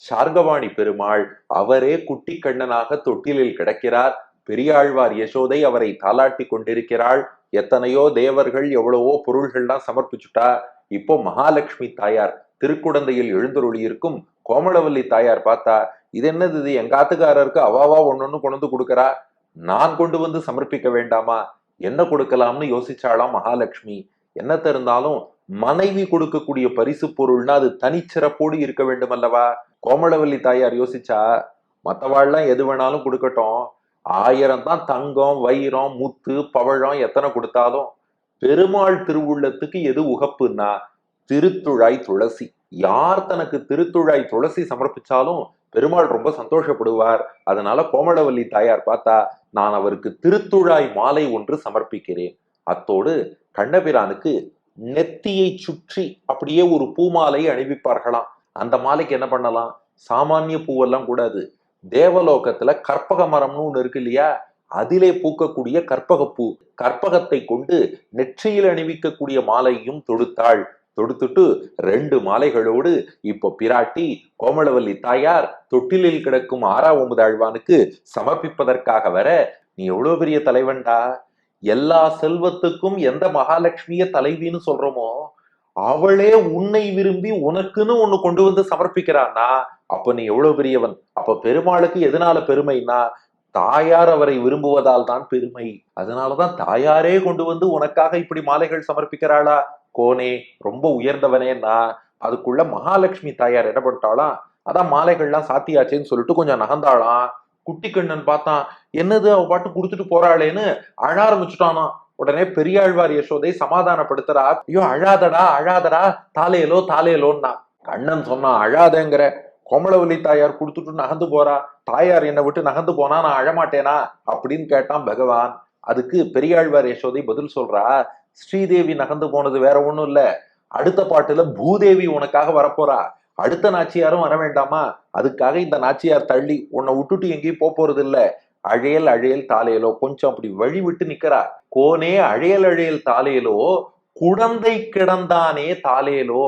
சார்கவாணி பெருமாள் அவரே குட்டி கண்ணனாக தொட்டிலில் கிடக்கிறார். பெரியாழ்வார் யசோதை அவரை தாலாட்டி கொண்டிருக்கிறாள். எத்தனையோ தேவர்கள் எவ்வளவோ பொருள்கள்லாம் சமர்ப்பிச்சுட்டா. இப்போ மகாலட்சுமி தாயார் திருக்குடந்தையில் எழுந்தருளி இருக்கும் கோமளவல்லி தாயார் பார்த்தா, இது என்னது, இது எங்க ஆத்துக்காரருக்கு அவாவா ஒன்னொன்னு கொண்டு வந்து கொடுக்கறா, நான் கொண்டு வந்து சமர்ப்பிக்க வேண்டாமா, என்ன கொடுக்கலாம்னு யோசிச்சாலாம் மகாலட்சுமி. என்னத்த இருந்தாலும் மனைவி கொடுக்கக்கூடிய பரிசு பொருள்னா அது தனிச்சிறப்போடு இருக்க வேண்டும் அல்லவா. கோமளவல்லி தாயார் யோசிச்சா, மத்தவாள்லாம் எது வேணாலும் கொடுக்கட்டும், 1000 தான் தங்கம் வைரம் முத்து பவழம் எத்தனை கொடுத்தாலும் பெருமாள் திருவுள்ளத்துக்கு எது உகப்புன்னா திருத்துழாய் துளசி. யார் தனக்கு திருத்துழாய் துளசி சமர்ப்பிச்சாலும் பெருமாள் ரொம்ப சந்தோஷப்படுவார். அதனால கோமளவல்லி தாயார் பார்த்தா, நான் அவருக்கு திருத்துழாய் மாலை ஒன்று சமர்ப்பிக்கிறேன். அத்தோடு கண்ணபிரானுக்கு நெத்தியை சுற்றி அப்படியே ஒரு பூமாலை அணிவிப்பார்களாம். அந்த மாலைக்கு என்ன பண்ணலாம், சாமானிய பூவெல்லாம் கூடாது, தேவலோகத்துல கற்பக மரம்னு ஒண்ணு இருக்கு இல்லையா, அதிலே பூக்கக்கூடிய கற்பகப்பூ, கற்பகத்தை கொண்டு நெற்றியில் அணிவிக்கக்கூடிய மாலையும் தொடுத்தாள். தொடுத்துட்டு 2 மாலைகளோடு இப்போ பிராட்டி கோமளவல்லி தாயார் தொட்டிலில் கிடக்கும் 6வது ஆழ்வானுக்கு சமர்ப்பிப்பதற்காக வர, நீ எவ்வளவு பெரிய தலைவன்டா, எல்லா செல்வத்துக்கும் எந்த மகாலட்சுமிய தலைவின்னு சொல்றோமோ அவளே உன்னை விரும்பி உனக்குன்னு ஒண்ணு கொண்டு வந்து சமர்ப்பிக்கிறான்னா அப்ப நீ எவ்வளவு பெரியவன். அப்ப பெருமாளுக்கு எதனால பெருமைனா, தாயார் அவரை விரும்புவதால் தான் பெருமை. அதனாலதான் தாயாரே கொண்டு வந்து உனக்காக இப்படி மாலைகள் சமர்ப்பிக்கிறாளா, கோனே ரொம்ப உயர்ந்தவனேன்னா. அதுக்குள்ள மகாலட்சுமி தாயார் என்ன பண்ணிட்டாலாம், அதான் மாலைகள்லாம் சாத்தியாச்சேன்னு சொல்லிட்டு கொஞ்சம் நகர்ந்தாளாம். குட்டி கண்ணன் பார்த்தான், என்னது அவ பாட்டு குடுத்துட்டு போறாளேன்னு அழ ஆரம்பிச்சுட்டானா. உடனே பெரியாழ்வார் யசோதை சமாதானப்படுத்துறா, ஐயோ அழாதடா அழாதடா, தாலேலோ தாலேலோன்னா. கண்ணன் சொன்னா, அழாதேங்கிற, கோமளவல்லி தாயார் கொடுத்துட்டு நகர்ந்து போறா, தாயார் என்னை விட்டு நகர்ந்து போனா நான் அழமாட்டேனா அப்படின்னு கேட்டான் பகவான். அதுக்கு பெரியாழ்வார் யசோதை பதில் சொல்றா, ஸ்ரீதேவி நகர்ந்து போனது வேற ஒண்ணும் இல்ல, அடுத்த பாட்டுல பூதேவி உனக்காக வரப்போறா, அடுத்த நாச்சியாரும் வர வேண்டாமா, அதுக்காக இந்த நாச்சியார் தள்ளி உன்னை விட்டுட்டு எங்கேயும் போறது இல்ல, அழையல் அழையல் தாலேலோ, கொஞ்சம் அப்படி வழி விட்டு நிக்கிறா. கோனே அழையல் அழையல் தாலேலோ, குழந்தை கிடந்தானே தாலேலோ,